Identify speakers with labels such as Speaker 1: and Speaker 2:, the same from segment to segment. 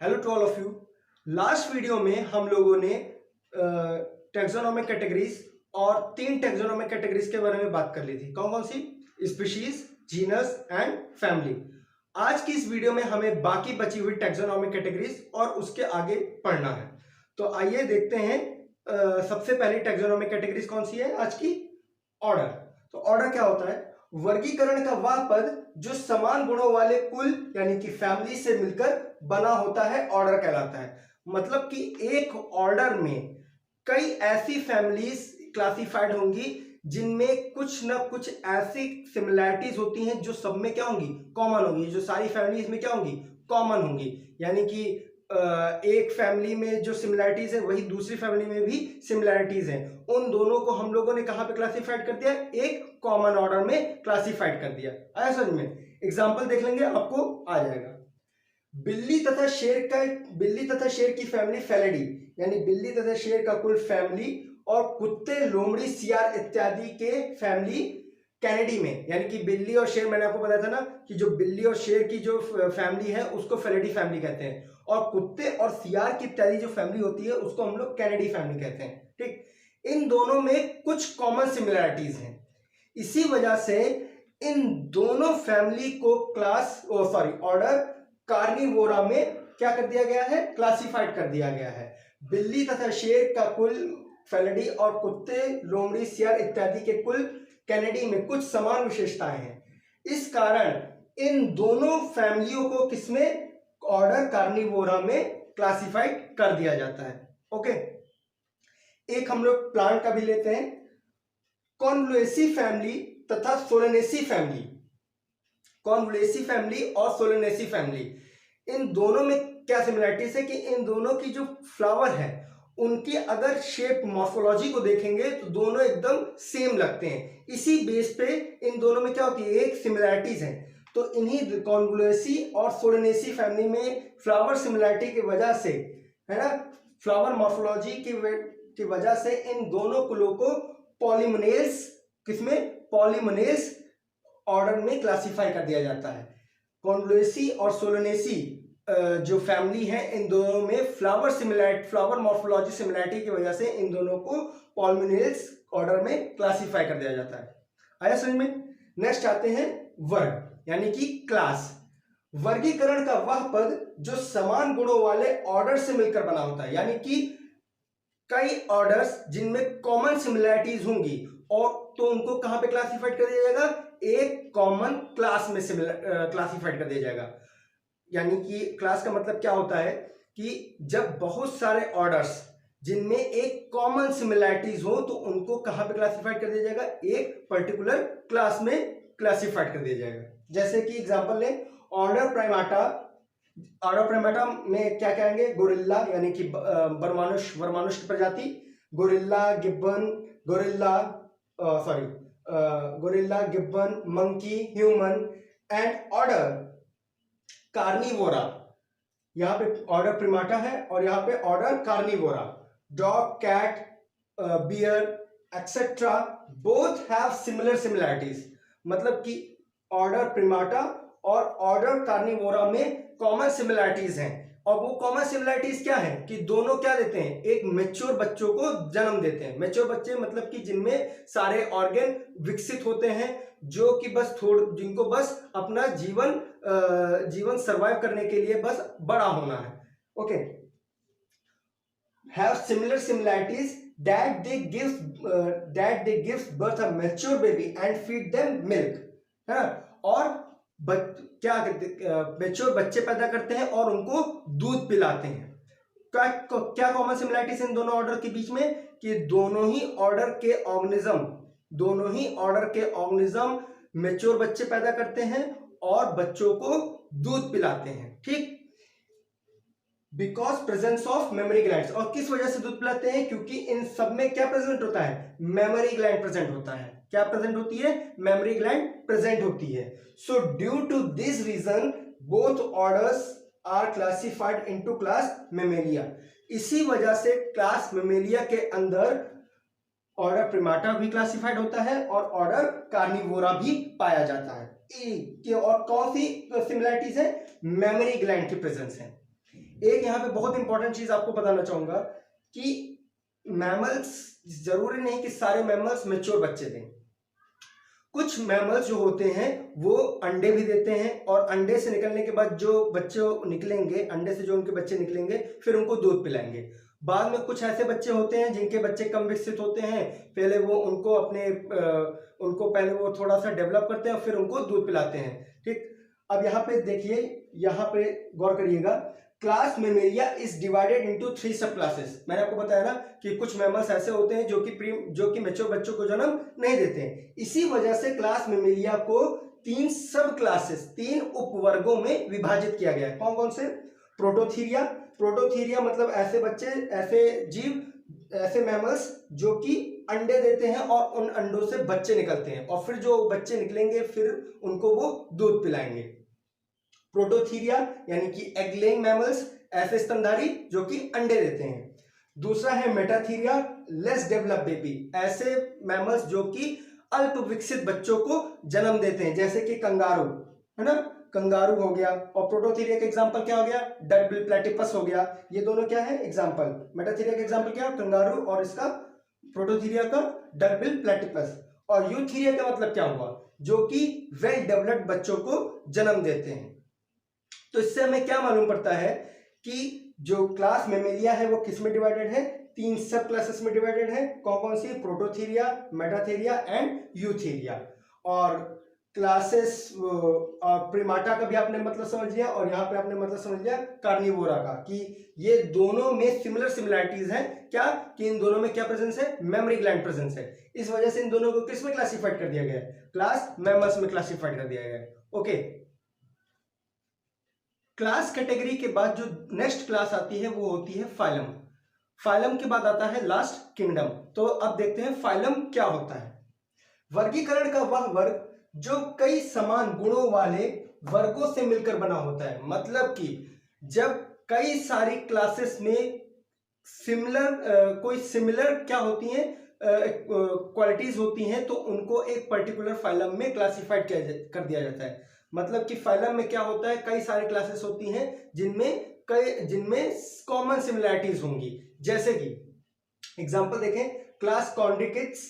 Speaker 1: Hello to all of you. Last video में हम लोगों ने टैक्सोनॉमिक कैटेगरीज और 3 टैक्सोनॉमिक कैटेगरीज के बारे में बात कर ली थी। कौन कौन सी? Species, genus and family. आज की इस वीडियो में हमें बाकी बची हुई टैक्सोनॉमिक कैटेगरीज और उसके आगे पढ़ना है। तो आइए देखते हैं सबसे पहली टैक्सोनॉमिक कैटेगरीज कौन सी है आज की? ऑर्डर। तो ऑर्डर क्या होता है? वर्गीकरण का वह पद जो समान गुणों वाले कुल यानी कि फैमिली से मिलकर बना होता है, ऑर्डर कहलाता है। मतलब कि एक ऑर्डर में कई ऐसी फैमिलीज क्लासिफाइड होंगी जिनमें कुछ ना कुछ ऐसी सिमिलैरिटीज होती हैं जो सब में क्या होंगी? कॉमन होंगी। जो सारी फैमिलीज में क्या होंगी? कॉमन होंगी। यानी कि एक फैमिली में जो सिमिलैरिटीज है वही दूसरी फैमिली में भी सिमिलैरिटीज हैं। उन दोनों को हम लोगों ने कहां पे क्लासिफाइड कर दिया? एक कॉमन ऑर्डर में क्लासिफाइड कर दिया। आया समझ में? एग्जांपल देख लेंगे, आपको आ जाएगा। बिल्ली तथा शेर की फैमिली फेलिडी, यानी बिल्ली तथा शेर का कुल फैमिली, और कुत्ते, लोमड़ी, सियार इत्यादि के फैमिली कैनेडी में। यानी कि बिल्ली और शेर, मैंने आपको बताया था ना कि जो बिल्ली और शेर की जो फैमिली है उसको फेलिडी फैमिली कहते हैं, और कुत्ते और सियार की इत्यादि जो फैमिली होती है उसको हम लोग कैनेडी फैमिली कहते हैं। ठीक, इन दोनों में कुछ कॉमन सिमिलैरिटीज हैं। इसी वजह से इन दोनों फैमिली को ऑर्डर कार्निवोरा में क्या कर दिया गया है? क्लासिफाइड कर दिया गया है। बिल्ली तथा शेर का कुल फेलिडी और कुत्ते, लोमड़ी, सियार इत्यादि के कुल कैनेडी में कुछ समान विशेषताएं हैं। इस कारण इन दोनों फैमिलियों को किसमें? ऑर्डर कार्निवोरा में क्लासिफाइड कर दिया जाता है। ओके, एक हम लोग प्लांट का भी लेते हैं, कॉन्वोल्यूसी फैमिली तथा सोलेनेसी फैमिली। कॉन्वोल्यूसी फैमिली और सोलेनेसी फैमिली, इन दोनों में क्या सिमिलरिटीज है कि इन दोनों की जो फ्लावर है उनकी अगर शेप मॉर्फोलॉजी को देखेंगे तो दोनों एकदम सेम लगते हैं। इसी बेस पे इन दोनों में क्या होती है? एक सिमिलरिटीज है। तो इन्हीं कॉन्वोल्यूसी और सोलेनेसी फैमिली में फ्लावर सिमिलरिटी की वजह से, है ना, फ्लावर मॉर्फोलॉजी की वजह से इन दोनों कुलों को पॉलीमोनेल्स, किसमें? पॉलीमोनेल्स ऑर्डर में क्लासिफाई कर दिया जाता है। कॉन्वोल्यूसी और सोलेनेसी जो फैमिली है, इन दोनों में फ्लावर मॉर्फोलॉजी सिमिलरिटी की वजह से इन दोनों को पॉलीमोनेल्स ऑर्डर में क्लासिफाई कर दिया जाता है। आया समझ में? नेक्स्ट आते हैं वर्ग यानी कि क्लास। वर्गीकरण का वह पद जो समान गुणों वाले ऑर्डर से मिलकर बना होता है, यानी कि कई ऑर्डर्स जिनमें कॉमन सिमिलरिटीज होंगी, और तो उनको कहां पे क्लासिफाइड कर दिया जाएगा? एक कॉमन क्लास में क्लासिफाइड कर दिया जाएगा। यानी कि क्लास का मतलब क्या होता है कि जब बहुत सारे ऑर्डर्स जिनमें एक कॉमन सिमिलरिटीज हो तो उनको कहां पे क्लासिफाइड कर दिया जाएगा? एक पर्टिकुलर क्लास में क्लासिफाइड कर दिया जाएगा। जैसे कि एग्जांपल लें, ऑर्डर प्राइमाटा। ऑर्डर प्राइमाटा में क्या कहेंगे? गोरिल्ला यानी कि वर्मानुष की प्रजाति, gorilla, gibbon, gorilla, gibbon, monkey, human, and order Carnivora. यहां पे ऑर्डर प्राइमाटा है और यहां पे order Carnivora. Dog, cat, bear etcetera both have similar similarities. मतलब कि ऑर्डर प्राइमाटा और ऑर्डर कार्निवोरा में कॉमन सिमिलरिटीज हैं। और वो कॉमन सिमिलरिटीज क्या है कि दोनों क्या देते हैं? एक मैच्योर बच्चों को जन्म देते हैं। मैच्योर बच्चे मतलब कि जिनमें सारे ऑर्गन विकसित होते हैं, जो कि जिनको बस अपना जीवन सर्वाइव करने के लिए बस बड़ा होना है। Okay, have similar similarities that they gives birth a mature baby and feed them milk, है ना, और क्या मैच्योर बच्चे पैदा करते हैं और उनको दूध पिलाते हैं। क्या कॉमन सिमिलरिटीज इन दोनों ऑर्डर के बीच में? कि दोनों ही ऑर्डर के ऑर्गेनिज्म मैच्योर बच्चे पैदा करते हैं और बच्चों को दूध पिलाते हैं। ठीक, because presence of mammary glands. और किस वजह से दूध पिलाते हैं? क्योंकि इन सब में क्या प्रेजेंट होता है? मेमोरी ग्लैंड प्रेजेंट होता है। क्या प्रेजेंट होती है? मेमोरी ग्लैंड प्रेजेंट होती है। So due to this reason both orders are classified into class Mammalia. इसी वजह से क्लास मेमेलिया के अंदर ऑर्डर प्राइमाटा भी क्लासिफाइड होता है और ऑर्डर कार्निवोरा भी पाया जाता है। और कौन सी सिमिलरिटीज है? मेमोरी ग्लैंड की प्रेजेंस है। एक यहाँ पे बहुत इंपॉर्टेंट चीज आपको बताना चाहूंगा कि मैमल्स, जरूरी नहीं कि सारे मैमल्स मैच्योर बच्चे दें। कुछ मैमल्स जो होते हैं वो अंडे भी देते हैं, और अंडे से निकलने के बाद जो बच्चे निकलेंगे, अंडे से जो उनके बच्चे निकलेंगे, फिर उनको दूध पिलाएंगे। बाद में कुछ ऐसे बच्चे होते हैं जिनके बच्चे कम विकसित होते हैं, पहले वो उनको पहले वो थोड़ा सा डेवलप करते हैं, फिर उनको दूध पिलाते हैं। ठीक, अब यहाँ पे देखिए, यहाँ पे गौर करिएगा, class Mammalia is divided into 3 सब क्लासेस। मैंने आपको बताया ना कि कुछ मैमल्स ऐसे होते हैं जो कि मैच्योर बच्चों को जन्म नहीं देते हैं। इसी वजह से क्लास मेमेलिया को 3 सब क्लासेस, 3 उपवर्गों में विभाजित किया गया है। कौन कौन से? प्रोटोथीरिया। प्रोटोथीरिया मतलब ऐसे बच्चे, ऐसे जीव, ऐसे मैमल्स जो कि अंडे देते हैं और उन अंडों से बच्चे निकलते हैं, और फिर जो बच्चे निकलेंगे फिर उनको वो दूध पिलाएंगे। प्रोटोथीरिया यानी कि एग लेइंग मैमल्स, ऐसे स्तनधारी जो कि अंडे देते हैं। दूसरा है मेटाथीरिया, लेस डेवलप बेबी, ऐसे मैमल्स जो कि अल्प विकसित बच्चों को जन्म देते हैं, जैसे कि कंगारू, है ना, कंगारू हो गया। और प्रोटोथीरिया का एग्जांपल क्या हो गया? डक बिल प्लेटिपस हो गया। ये दोनों क्या है एग्जांपल? मेटाथीरिया का एग्जांपल क्या? कंगारू, और इसका प्रोटोथीरिया का डक बिल प्लेटिपस। और यूथीरिया का मतलब क्या हुआ? जो कि वेल डेवलप्ड बच्चों को जन्म देते हैं। तो इससे हमें क्या मालूम पड़ता है कि जो क्लास मेमेलिया है वो किस में डिवाइडेड है? 3 सब क्लासेस में डिवाइडेड है। कौन कौन सी? Prototheria, metatheria and eutheria. और क्लासेस प्रिमाटा का भी आपने मतलब समझ लिया, और यहाँ पे आपने मतलब समझ लिया कार्निवोरा का, कि ये दोनों में सिमिलरिटीज हैं। क्या? कि इन दोनों में क्या प्रेजेंस है? मेमोरी ग्लैंड प्रेजेंस है। इस वजह से इन दोनों को किस में क्लासिफाइड कर दिया गया है? क्लास मैमल्स में क्लासिफाइड कर दिया गया है। ओके, क्लास कैटेगरी के बाद जो नेक्स्ट क्लास आती है वो होती है फाइलम। फाइलम के बाद आता है लास्ट किंगडम। तो अब देखते हैं फाइलम क्या होता है। वर्गीकरण का वह वर्ग जो कई समान गुणों वाले वर्गों से मिलकर बना होता है। मतलब कि जब कई सारी क्लासेस में कोई सिमिलर क्या होती हैं, क्वालिटीज होती हैं, तो उनको एक पर्टिकुलर फाइलम में क्लासिफाइड कर दिया जाता है। मतलब कि फाइलम में क्या होता है, कई सारी क्लासेस होती हैं जिनमें कॉमन सिमिलरिटीज होंगी। जैसे कि एग्जांपल देखें, क्लास कॉन्ड्रिकिड्स,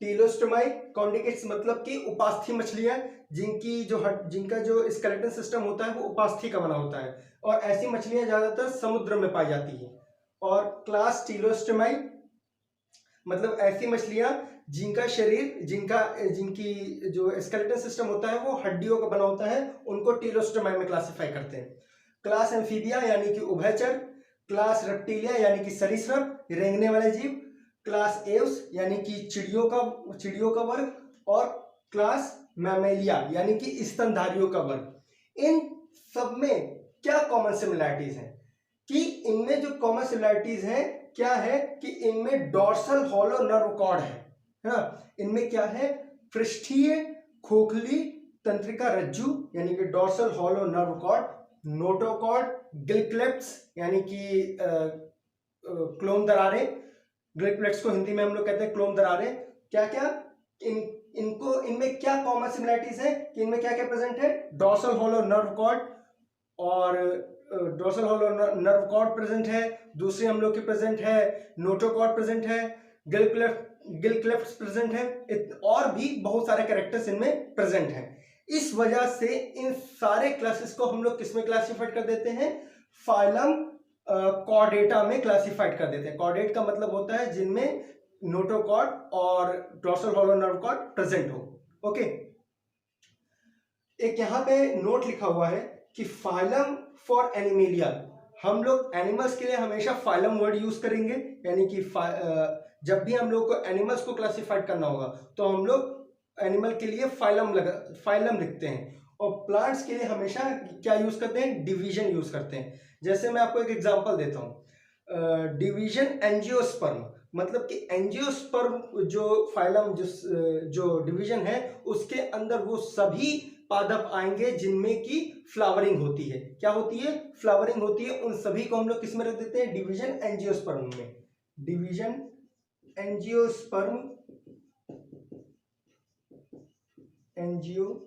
Speaker 1: टीलोस्टोमाई। कॉन्ड्रिकिड्स मतलब कि उपास्थि मछलियां, जिनका जो स्केलेटन सिस्टम होता है वो उपास्थि का बना होता है, और ऐसी मछलियां ज्यादातर समुद्र में पाई जाती हैं। और क्लास टीलोस्टोमाई मतलब ऐसी मछलियां जिनका शरीर, जिनकी जो स्केलेटन सिस्टम होता है वो हड्डियों का बना होता है, उनको टीलोस्टोमाई में क्लासिफाई करते हैं। क्लास एम्फीबिया यानी कि उभयचर। क्लास रेप्टिलिया यानी कि सरीसृप, रेंगने वाले जीव। क्लास एव्स यानी कि चिड़ियों का वर्ग। और क्लास मैमेलिया यानी कि स्तनधारियों का वर्ग। इन सब में क्या कॉमन सिमिलरिटीज हैं? कि इनमें जो कॉमन सिमिलरिटीज हैं क्या है कि इनमें डॉर्सल हॉलो नर्व कॉर्ड है ना। इनमें क्या है? पृष्ठीय खोखली तंत्रिका रज्जु यानी कि dorsal hollow nerve cord, notochord, gill clefts यानी कि क्लोम दरारें, गिलक्लेफ्ट्स को हिंदी में हम लोग कहते हैं क्लोम दरारें। क्या क्या इनमें क्या कॉमन सिमिलरिटीज है कि इनमें क्या क्या प्रेजेंट है? डॉर्सल हॉलो नर्व कॉर्ड, और dorsal hollow nerve cord present है। दूसरी हम लोग की प्रेजेंट है नोटोकॉर्ड प्रेजेंट है, गिलक्लेफ्ट्स प्रेजेंट है, और भी बहुत सारे कैरेक्टर्स इनमें प्रेजेंट हैं। इस वजह से इन सारे क्लासेस को हम लोग किसमें क्लासिफाइड कर देते हैं? फाइलम कॉर्डेटा में क्लासिफाइड कर देते हैं। कॉर्डेट का मतलब होता है जिनमें नोटोकॉर्ड और dorsal hollow nerve cord present हो। ओके, एक यहां पे नोट लिखा हुआ है कि फाइलम फॉर एनिमेलिया, हम लोग एनिमल्स के लिए हमेशा फाइलम वर्ड यूज करेंगे। यानी कि जब भी हम लोग को एनिमल्स को क्लासिफाइड करना होगा तो हम लोग एनिमल के लिए फाइलम लिखते हैं। और प्लांट्स के लिए हमेशा क्या यूज करते हैं? डिवीजन यूज करते हैं। जैसे मैं आपको एक एग्जांपल देता हूं, डिवीजन एंजियोस्पर्म, मतलब कि एंजियोस्पर्म जो फाइलम जो डिवीजन है उसके अंदर वो सभी पादप आएंगे जिनमें की फ्लावरिंग होती है। क्या होती है? फ्लावरिंग होती है। उन सभी को हम लोग किस में रख देते हैं? डिवीजन एंजियोस्पर्म में। डिवीजन एंजियोस्पर्म, एंजियोस्पर्म्स,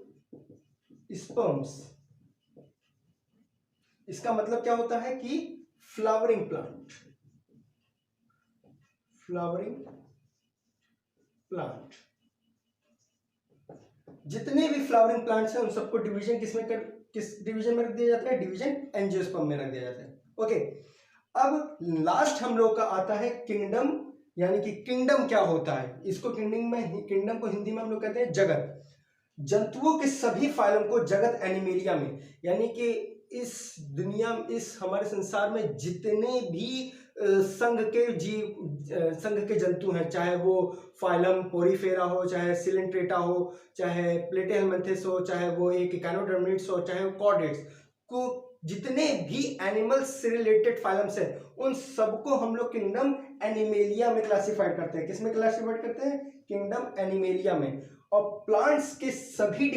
Speaker 1: इसका मतलब क्या होता है कि फ्लावरिंग प्लांट, फ्लावरिंग प्लांट, जितने भी फ्लावरिंग प्लांट्स हैं उन सबको डिवीजन किस डिवीजन में रख दिया जाता है? डिवीजन एंजियोस्पर्म में रख दिया जाता है। ओके, अब लास्ट हम लोग का आता है किंगडम, यानी कि किंगडम क्या होता है? इसको किंगडम को हिंदी में हम लोग कहते हैं जगत। जंतुओं के सभी फाइलम को जगत एनिमेलिया में, यानी कि इस दुनिया, इस हमारे संसार में जितने भी संघ के जंतु हैं, चाहे वो फाइलम पोरीफेरा हो, चाहे सिलेंट्रेटा हो, चाहे प्लेटेलमेंथिस हो, चाहे वो एक इकानोडर्मिड्स हो, चाहे वो कॉर्डेट्स को, जितने भी एनिमल्स से रिलेटेड फाइलम्स हैं उन सबको हम लोग किंगडम एनिमेलिया में क्लासिफाइड करते हैं। किस में क्लासिफाइड करते हैं? किंगडम एनिमेलिया में। और प्लांट्स के सभी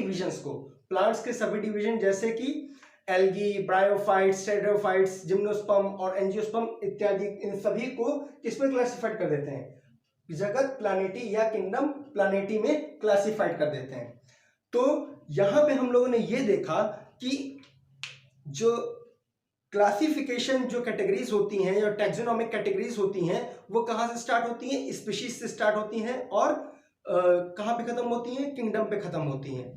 Speaker 1: डिवीजन जैसे कि एल्गी, ब्रायोफाइट्स, स्टेरोफाइट्स, जिम्नोस्पर्म और एंजियोस्पर्म इत्यादि, इन सभी को किसमें क्लासिफाइड कर देते हैं? जगत प्लानेटी या किंगडम प्लानेटी में क्लासिफाइड कर देते हैं। तो यहां पे हम लोगों ने ये देखा कि जो क्लासिफिकेशन, जो कैटेगरीज होती हैं या टैक्सोनॉमिक कैटेगरीज होती हैं, वो कहां से स्टार्ट होती हैं? स्पीशीज से स्टार्ट होती हैं और कहां पे खत्म होती हैं? किंगडम पे खत्म होती हैं।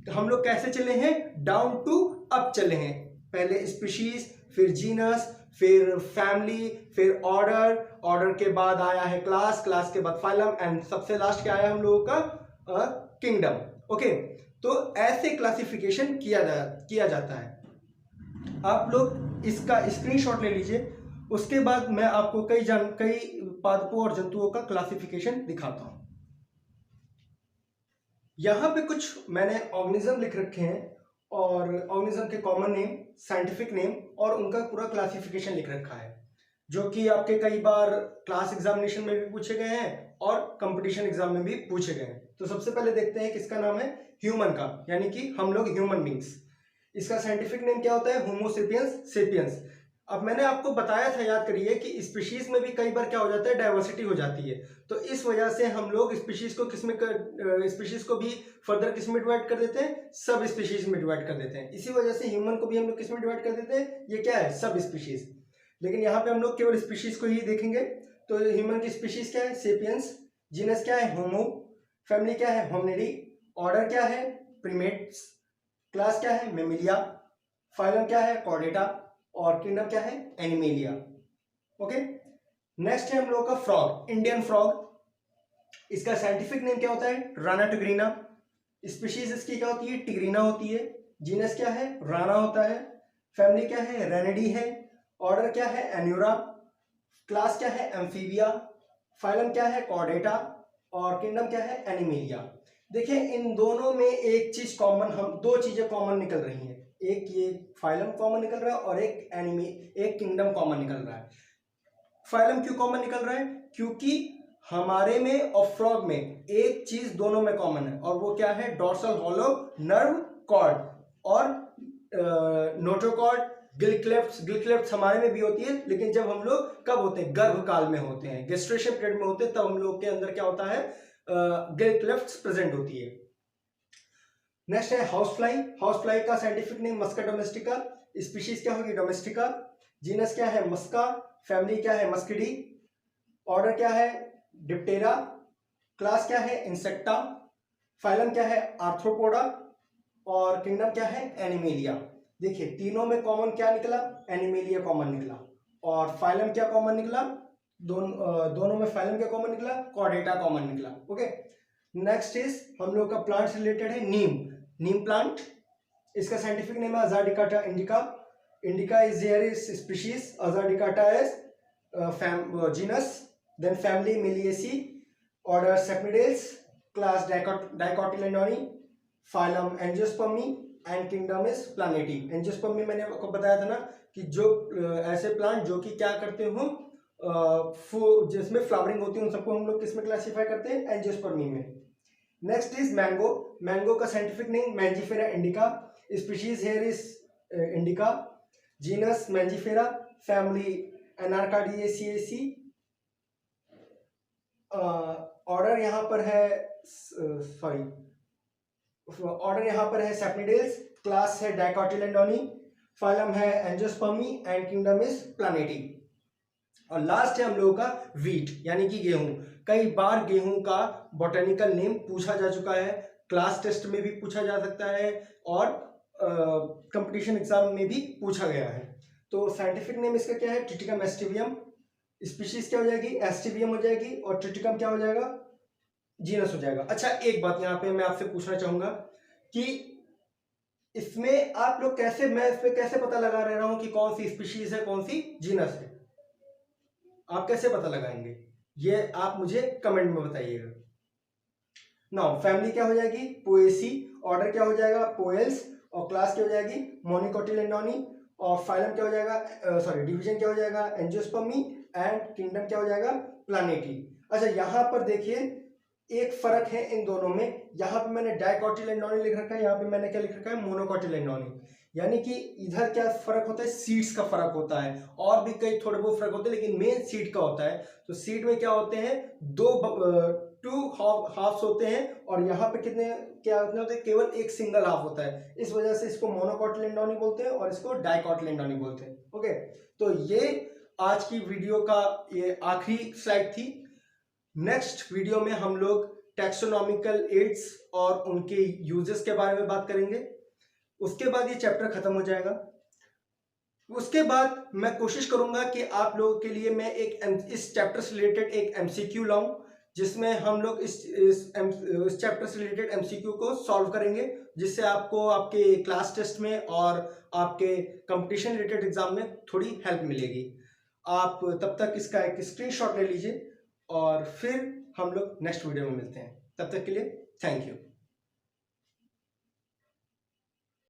Speaker 1: तो हम लोग कैसे चले हैं? डाउन टू अप चले हैं। पहले स्पीशीज, फिर जीनस, फिर फैमिली, फिर ऑर्डर के बाद आया है क्लास के बाद फाइलम, एंड सबसे लास्ट क्या आया हम लोगों का? किंगडम। ओके, तो ऐसे क्लासिफिकेशन किया जाता है। आप लोग इसका स्क्रीनशॉट ले लीजिए, उसके बाद मैं आपको कई पादपों और जंतुओं का क्लासिफिकेशन दिखाता हूं। यहां पे कुछ मैंने ऑर्गेनिज्म लिख रखे हैं और ऑर्गेनिज्म के कॉमन नेम, साइंटिफिक नेम और उनका पूरा क्लासिफिकेशन लिख रखा है, जो कि आपके कई बार क्लास एग्जामिनेशन में भी पूछे गए हैं और कंपटीशन एग्जाम में भी पूछे गए हैं। तो सबसे पहले देखते हैं किसका नाम है? ह्यूमन का, यानी कि हम लोग ह्यूमन बींग्स। इसका साइंटिफिक नेम क्या होता है? होमो सेपियंस। अब मैंने आपको बताया था, याद करिए, कि स्पीशीज में भी कई बार क्या हो जाता है? डाइवर्सिटी हो जाती है। तो इस वजह से हम लोग स्पीशीज को भी फर्दर किस में डिवाइड कर देते हैं? सब स्पीशीज में डिवाइड कर देते हैं। इसी वजह से ह्यूमन को भी हम लोग किस में डिवाइड कर देते हैं? ये क्या है? सब स्पीशीज। लेकिन यहाँ पे हम लोग केवल स्पीशीज को ही देखेंगे। तो ह्यूमन की स्पीशीज क्या है? सेपियंस। जीनस क्या है? होमो। फैमिली क्या है? होमिनिडी। ऑर्डर क्या है? प्रीमेट्स। क्लास क्या है? मेमिलिया। फाइलम क्या है? कॉर्डेटा। और किंगडम क्या है? एनिमेलिया। ओके, नेक्स्ट है हम लोग का फ्रॉग, इंडियन फ्रॉग। इसका साइंटिफिक नेम क्या होता है? राना टिग्रीना। स्पीशीज इसकी क्या होती है? टिग्रीना होती है। जीनस क्या है? राना होता है। फैमिली क्या है? रेनिडी है। ऑर्डर क्या है? एन्यूरा। क्लास क्या है? एम्फीबिया। फाइलम क्या है? कॉर्डेटा। और किंगडम क्या है? एनिमेलिया। देखिए, इन दोनों में एक चीज कॉमन, हम दो चीजें कॉमन निकल रही हैं। एक ये फाइलम कॉमन निकल रहा है और एक किंगडम कॉमन निकल रहा है। फाइलम क्यों कॉमन निकल रहा है? क्योंकि हमारे में और फ्रॉग में एक चीज दोनों में कॉमन है, और वो क्या है? डॉर्सल हॉलो नर्व कॉर्ड और नोटोकॉर्ड। गिल क्लेफ्ट्स हमारे में भी होती है, लेकिन जब हम लोग कब होते हैं? गर्भ काल में होते हैं, गेस्ट्रेशन पीरियड में होते हैं, तब हम लोग के अंदर क्या होता है? गिल क्लेफ्ट्स प्रेजेंट होती है। नेक्स्ट है हाउस फ्लाई का साइंटिफिक नेम मस्का डोमेस्टिका। स्पीशीज क्या होगी? डोमेस्टिका। जीनस क्या है? मस्का। फैमिली क्या है? मस्किडी। ऑर्डर क्या है? डिप्टेरा। क्लास क्या है? इंसेक्टा। फाइलम क्या है? आर्थ्रोपोडा। और किंगडम क्या है? एनिमेलिया। देखिए, तीनों में कॉमन क्या निकला? एनिमेलिया कॉमन निकला। और फाइलम क्या कॉमन निकला? दोनों में फाइलम क्या कॉमन निकला? कॉर्डेटा कॉमन निकला। ओके, नेक्स्ट इज हम लोग का प्लांट से रिलेटेड है नीम प्लांट। इसका साइंटिफिक नेम है Azadirachta indica. Indica is their species, Azadirachta is genus, then family Meliaceae, order Sapindales, class Dicotyledonae, phylum Angiospermae and kingdom is Plantae. Angiospermae मैंने आपको बताया था ना, कि जो ऐसे प्लांट जो कि क्या करते हो, जिसमें फ्लावरिंग होती है, उन सबको हम लोग किस में क्लासिफाई करते हैं? एंजियोस्पर्मी में। नेक्स्ट इज मैंगो का scientific name Mangifera indica. Species here is indica. Genus Mangifera. Family Anacardiaceae. Order यहाँ पर है ऑर्डर यहाँ पर है सेपनिडेल्स। क्लास है डाइकोटिलेडोनी। फाइलम है एंजियोस्पर्मी एंड किंगडम इज प्लानेटी। और लास्ट है हम लोगों का वीट यानी कि गेहूं। कई बार गेहूं का बॉटेनिकल नेम पूछा जा चुका है, क्लास टेस्ट में भी पूछा जा सकता है और कंपटीशन एग्जाम में भी पूछा गया है। तो साइंटिफिक नेम इसका क्या है? ट्रिटिकम एस्टिवियम। स्पीशीज क्या हो जाएगी? एस्टिवियम हो जाएगी। और ट्रिटिकम क्या हो जाएगा? जीनस हो जाएगा। अच्छा, एक बात यहाँ पे मैं आपसे पूछना चाहूंगा कि इसमें आप लोग कैसे, मैं इस पे कैसे पता लगा रहा हूं कि कौन सी स्पीशीज है कौन सी जीनस है? आप कैसे पता लगाएंगे ये आप मुझे कमेंट में बताइएगा। नाउ फैमिली क्या हो जाएगी? पोएसी। ऑर्डर क्या हो जाएगा? पोएल्स। और क्लास क्या हो जाएगी? मोनिकोटिलेडोनी। और फाइलम क्या हो जाएगा? सॉरी, डिवीजन क्या हो जाएगा? एंजियोस्पर्मी। एंड किंगडम क्या हो जाएगा? प्लानेटी। अच्छा, यहां पर देखिए एक फर्क है इन दोनों में। यहाँ पे मैंने डाइकोटिलेडोनी लिख रखा है, यहाँ पे मैंने क्या लिख रखा है? मोनोकोटिलेडोनी। यानी कि इधर क्या फर्क होता है? सीड्स का फर्क होता है। और भी कई थोड़े बहुत फर्क होते हैं लेकिन मेन सीड का होता है। तो सीड में क्या होते हैं? टू हाफ्स होते हैं और यहाँ पे कितने क्या होते हैं? केवल एक सिंगल हाफ होता है। इस वजह से इसको मोनोकोटिलेडोनी बोलते हैं और इसको डाइकोटिलेडोनी बोलते हैं। ओके, तो ये आज की वीडियो का ये आखिरी स्लाइड थी। नेक्स्ट वीडियो में हम लोग टैक्सोनॉमिकल एड्स और उनके यूजेस के बारे में बात करेंगे। उसके बाद ये चैप्टर खत्म हो जाएगा। उसके बाद मैं कोशिश करूंगा कि आप लोगों के लिए मैं इस चैप्टर से रिलेटेड एक एमसीक्यू लाऊं, जिसमें हम लोग इस चैप्टर से रिलेटेड एमसीक्यू को सॉल्व करेंगे, जिससे आपको आपके क्लास टेस्ट में और आपके कंपटीशन रिलेटेड एग्जाम में थोड़ी हेल्प मिलेगी। आप तब तक इसका एक स्क्रीनशॉट ले लीजिए और फिर हम लोग नेक्स्ट वीडियो में मिलते हैं। तब तक के लिए थैंक यू।